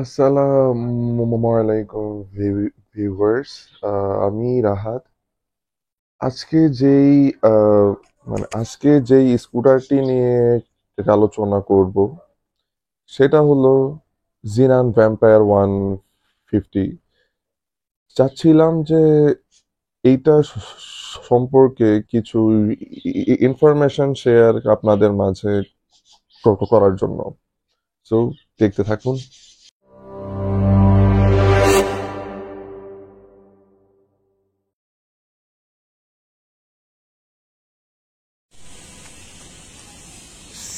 আসসালামু আলাইকুম ভিউয়ার্স। আমি রাহাত। আজকে যেই আহ, আজকে যেই স্কুটারটি নিয়ে আলোচনা করব সেটা হলো জিনান ভ্যাম্পায়ার 150। চাচ্ছিলাম যে এইটা সম্পর্কে কিছু ইনফরমেশন শেয়ার আপনাদের মাঝে করার জন্য। সো দেখতে থাকুন।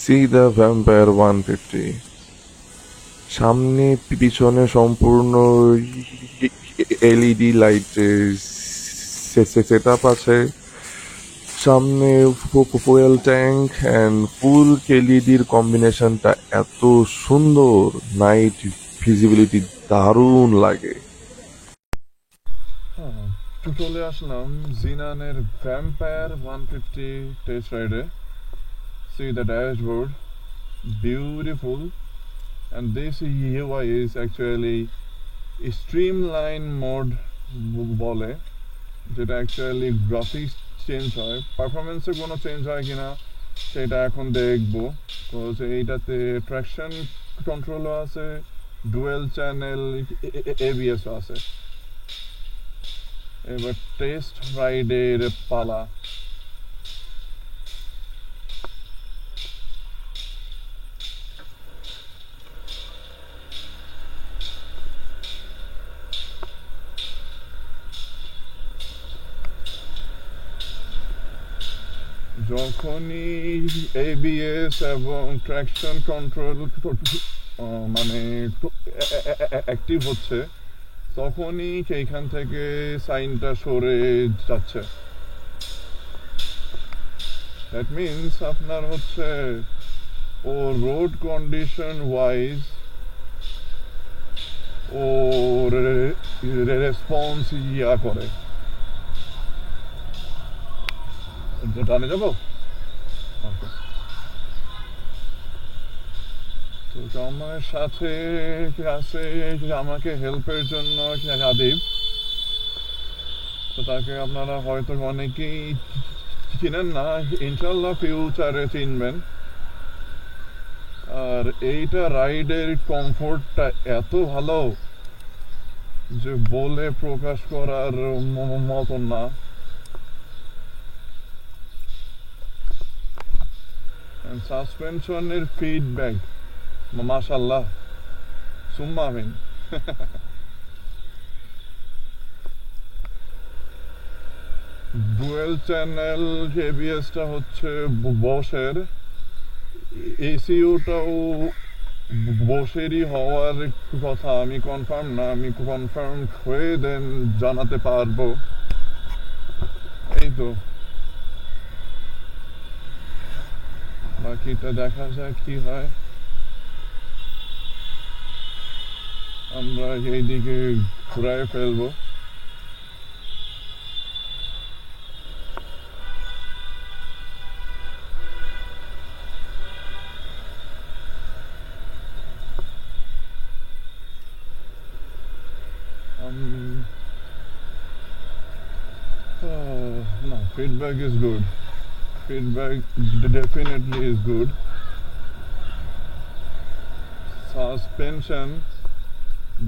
C the vampire 150। সামনে পিছনে সম্পূর্ণ এলইডি লাইটের সেট আপ আছে। সামনে ফুয়েল ট্যাঙ্ক অ্যান্ড ফুল এলইডির কম্বিনেশনটা এত সুন্দর, নাইট ভিজিবিলিটি দারুণ লাগে। হ্যাঁ, তো চলে আসলাম জিনানের ভ্যাম্পায়ার 150 টেস্ট রাইডে। See the dashboard, beautiful, and this UI is actually streamline mode বলে, যেটা অ্যাকচুয়ালি গ্রাফিক্স চেঞ্জ হয়, পারফরমেন্সে কোনো চেঞ্জ হয় কিনা সেটা এখন দেখবো। বিকজ এইটাতে ট্র্যাকশন কন্ট্রোলও আছে, ডুয়েল চ্যানেল এবিএসও আছে। এবার টেস্ট রাইডের পালা। যখনই এবিএস এবং ট্র্যাকশন কন্ট্রোল মানে অ্যাক্টিভ হচ্ছে, তখনই সেইখান থেকে সাইনটা সরে যাচ্ছে। দ্যাট মিনস আপনার হচ্ছে ও রোড কন্ডিশন ওয়াইজ ও রেসপন্স করে। ডানে যাবো। Okay. তো আমার সাথে আছে আমাকে হেল্পের জন্য রাদীপ। তো তাকে আপনারা হয়তো অনেকেই চিনেন না, ইনশাল্লাহ ফিউচারে চিনবেন। আর এইটা রাইডের কমফোর্টটা এত ভালো যে বলে প্রকাশ করার মতন না। সাসপেনশনের ফিডব্যাক মাশাল্লাহ, সুম্মা আমিন। ডুয়েল চ্যানেল এবিএসটা হচ্ছে বসের, এসিওটাও বসেরই হওয়ার কথা। আমি কনফার্ম না, আমি কনফার্ম হয়ে দেন জানাতে পারবো। এই তো, বাকিটা দেখা যাক কি হয়। আমরা এইদিকে ঘুরায় ফেলবো। Um, no, feedback is good. Feedback definitely is good. Suspension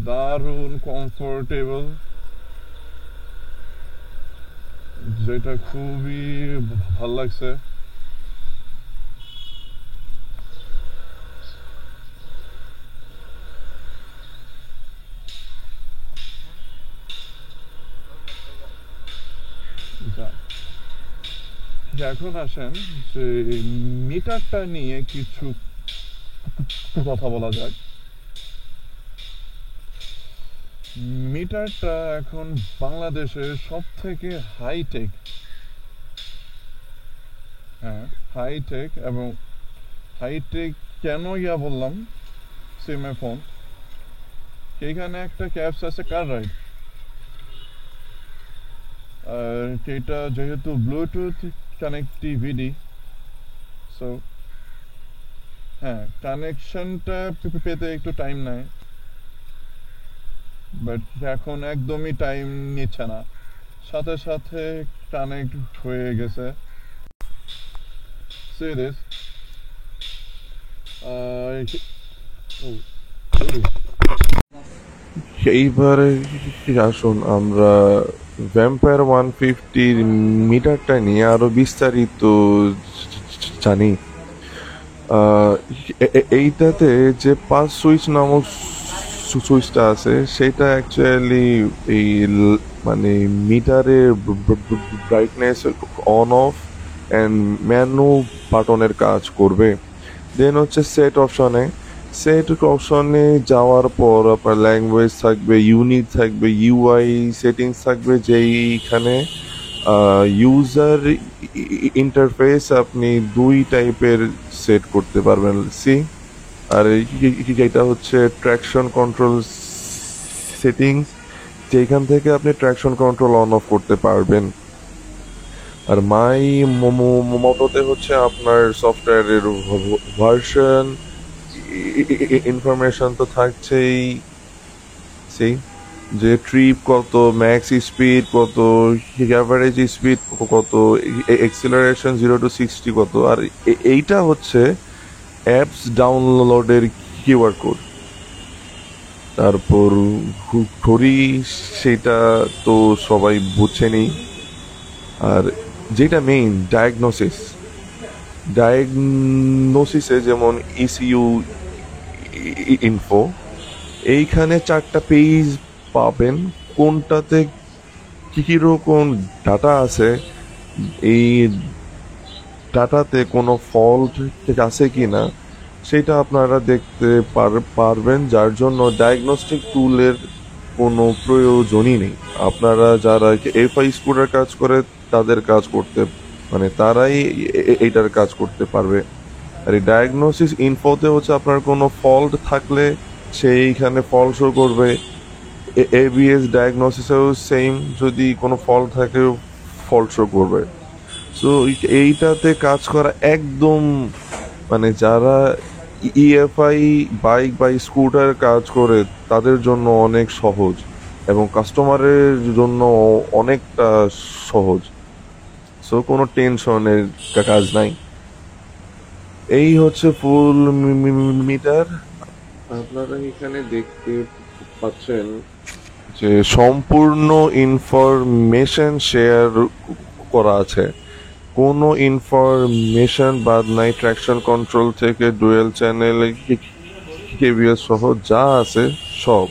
দারুণ কমফোর্টেবল, যেটা খুবই ভাল লাগছে। এখন আসেন যে মিটারটা নিয়ে কিছু কথা বলা যাক। মিটারটা এখন বাংলাদেশের সব থেকে হাইটেক। হ্যাঁ, হাইটেক। এবং হাইটেক কেন বললাম, সিমে ফোন, সেইখানে একটা ক্যাপস আছে কার রাইড। আর সেটা যেহেতু ব্লুটুথ কানেক্টিভিটি, সো হ্যাঁ, কানেকশনটা পেতে একটু টাইম নেয়। বাট এখন একদমই টাইম নিচ্ছে না, সাথে সাথে কানেক্ট হয়ে গেছে। See this? এইবারে আসুন আমরা ভ্যাম্পায়ার 150 মিটারটা নিয়ে আরো বিস্তারিত জানি। আহ, এইটাতে যে পাস সুইচ নামক সুইচটা আছে সেটা অ্যাকচুয়ালি এই মানে মিটারের brightness on of and menu বাটনের কাজ করবে। দেন হচ্ছে সেট অপশনে, সেট অপশনে যাওয়ার পর আপনার ল্যাঙ্গুয়েজ থাকবে, ইউনিট থাকবে, ইউআই সেটিংস থাকবে, যেইখানে ইউজার ইন্টারফেস আপনি দুই টাইপের সেট করতে পারবেন। সি আর এটা হচ্ছে ট্র্যাকশন কন্ট্রোল সেটিংস, যেখান থেকে আপনি ট্র্যাকশন কন্ট্রোল অন অফ করতে পারবেন। আর মাই মোটোতে হচ্ছে আপনার সফটওয়্যারের ভার্সন ইনফরমেশন তো থাকছেই, সেই যে ট্রিপ কত, ম্যাক্স স্পিড কত, অ্যাভারেজ স্পিড কত, এক্সিলারেশন 0 to 60 কত, আর এইটা হচ্ছে অ্যাপস ডাউনলোডের কিউআর কোড। তারপর ঘড়ি, সেটা তো সবাই বুঝছেনই। আর যেটা মেইন ডায়াগনোসিসে যেমন ইসিইউ ইনফো, এইখানে 4টা পেজ পাবেন, কোনটাতে কীরকম ডাটা আছে, এই ডাটাতে কোনো ফল্ট আছে কি না সেটা আপনারা দেখতে পারবেন, যার জন্য ডায়াগনস্টিক টুলের কোনো প্রয়োজনই নেই। আপনারা যারা এফআই স্কুটার কাজ করে তাদের কাজ করতে মানে তারাই এইটার কাজ করতে পারবে। আর এই ডায়াগনোসিস ইনফোতে হচ্ছে আপনার কোনো ফল্ট থাকলে সেইখানে ফল্ট শো করবে। এবিএস ডায়াগনোসিসেও সেম, যদি কোনো ফল্ট থাকে ফল্ট শো করবে। সো এইটাতে কাজ করা একদম মানে যারা ইএফআই বাইক বা স্কুটার কাজ করে তাদের জন্য অনেক সহজ, এবং কাস্টমারের জন্য অনেকটা সহজ। সো কোনো টেনশনের কাজ নাই। এই হচ্ছে ফুল মিটার। আপনারা এখানে দেখতে পাচ্ছেন যে সম্পূর্ণ ইনফরমেশন শেয়ার করা আছে, কোনো ইনফরমেশন বাদ নাই। ট্র্যাকশন কন্ট্রোল থেকে ডুয়েল চ্যানেল, কেবিএস সহ যা আছে সব।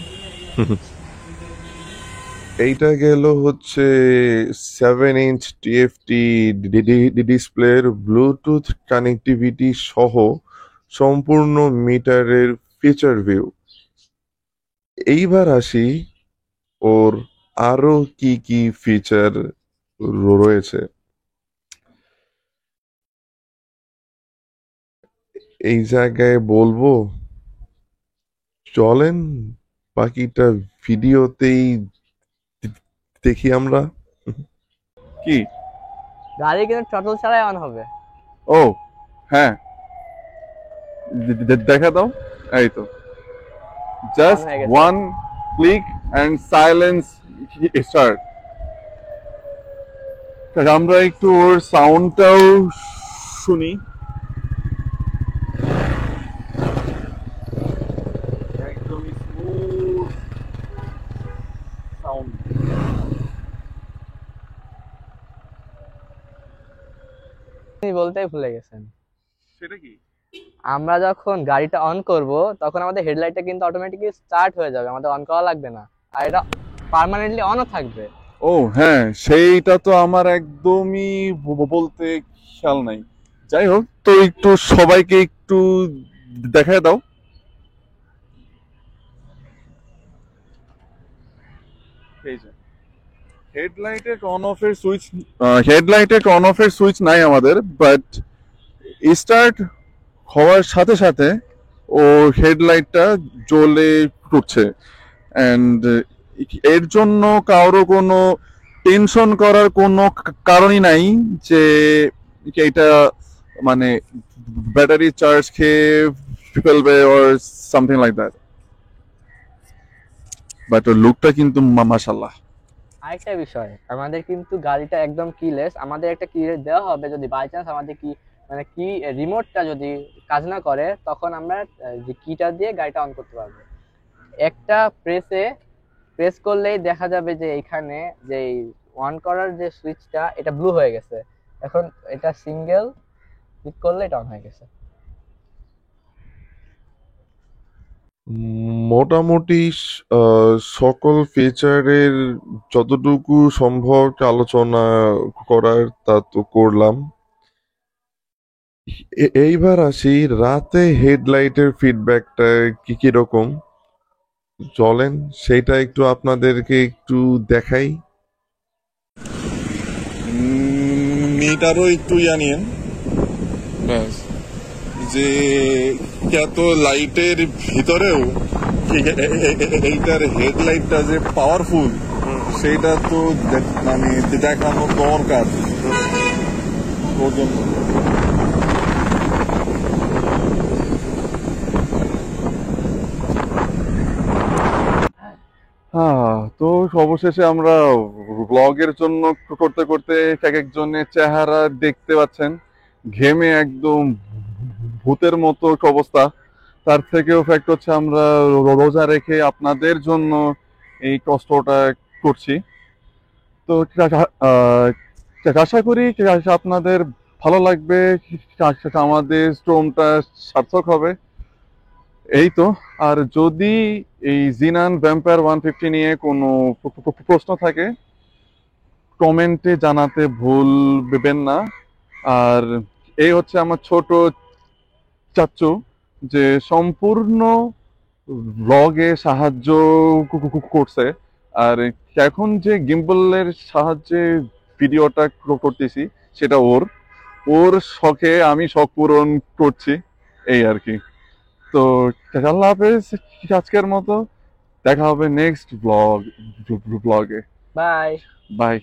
এইটা গেল হচ্ছে 7 ইঞ্চ টিএফটি ডিসপ্লের ব্লুটুথ কানেক্টিভিটি সহ সম্পূর্ণ মিটারের ফিচার ভিউ। এইবার আসি ওর আরো কি কি ফিচার রয়েছে। এই জায়গায় বলবো, চলেন বাকিটা ভিডিওতেই দেখি আমরা। কি গাড়ি কিন্তু থ্রটল ছাড়াই অন হবে। ও হ্যাঁ, দেখা দাও। এই তো জাস্ট হয়ে গেছে। One click and silence start. আমরা একটু ওর সাউন্ডটাও শুনি। একদমই স্মুথ সাউন্ড। আপনি বলতেই ভুলে গেছেন, সেটা কি? আমরা যখন গাড়িটা অন করব তখন আমাদের হেডলাইটটা কিন্তু অটোমেটিক্যালি স্টার্ট হয়ে যাবে, আমাদের অন করা লাগবে না, আর এটা পার্মানেন্টলি অনও থাকবে। ও হ্যাঁ, সেইটা তো আমার একদমই বলতে খেয়াল নাই। যাই হোক, তো একটু সবাইকে একটু দেখায় দাও। হেডলাইটের অন অফের সুইচ নাই আমাদের, বাট স্টার্ট হওয়ার সাথে সাথে ও হেডলাইটটা জ্বলে উঠছে। অ্যান্ড এর জন্য কারো কোনো টেনশন করার কোনো কারণই নাই যে এটা মানে ব্যাটারি চার্জ খেয়ে ফেলবে or something like that. But ওর লুকটা কিন্তু মাশাল্লাহ। আরেকটা বিষয়, আমাদের কিন্তু গাড়িটা একদম কিলেস, আমাদের একটা কি দেওয়া হবে যদি বাই চান্স আমাদের কি মানে কি রিমোটটা যদি কাজ না করে, তখন আমরা যে কিটা দিয়ে গাড়িটা অন করতে পারবো। একটা প্রেস করলেই দেখা যাবে যে এখানে যে অন করার যে সুইচটা এটা ব্লু হয়ে গেছে। এখন এটা সিঙ্গেল ক্লিক করলে এটা অন হয়ে গেছে। মোটামুটি সকল ফিচারের যতটুকু সম্ভব আলোচনা করার তা তো করলাম। এইবার আসি রাতে হেডলাইটের ফিডব্যাকটা কি কিরকম, চলেন সেটা একটু আপনাদেরকে একটু দেখাই। মিটারও একটু নিয়েন ব্যাস, যে এত লাইটের ভিতরেও এইটার হেডলাইটটা যে পাওয়ারফুল সেটা তো মানে দেখানো দরকার ওর জন্য। হ্যাঁ, তো অবশেষে আমরা ব্লগের জন্য করতে করতে এক একজনের চেহারা দেখতে পাচ্ছেন, ঘেমে একদম ভূতের মতো অবস্থা। তার থেকেও ফ্যাক্ট হচ্ছে আমরা রোজা রেখে আপনাদের জন্য এই কষ্টটা করছি। তো আশা করি আপনাদের ভালো লাগবে, আমাদের শ্রমটা সার্থক হবে, এই তো। আর যদি এই জিনান ভ্যাম্পায়ার 150 নিয়ে কোনো প্রশ্ন থাকে কমেন্টে জানাতে ভুলবেন না। আর এই হচ্ছে আমার ছোট চাচ্চু, যে সম্পূর্ণ ব্লগে সাহায্য করছে। আর এখন যে গিম্বলের সাহায্যে ভিডিওটা করতেছি সেটা ওর ওর শখে আমি শখ পূরণ করছি, এই আর কি। তো আল্লাহ হাফেজ আজকের মতো, দেখা হবে নেক্সট ব্লগে। বাই। বাই।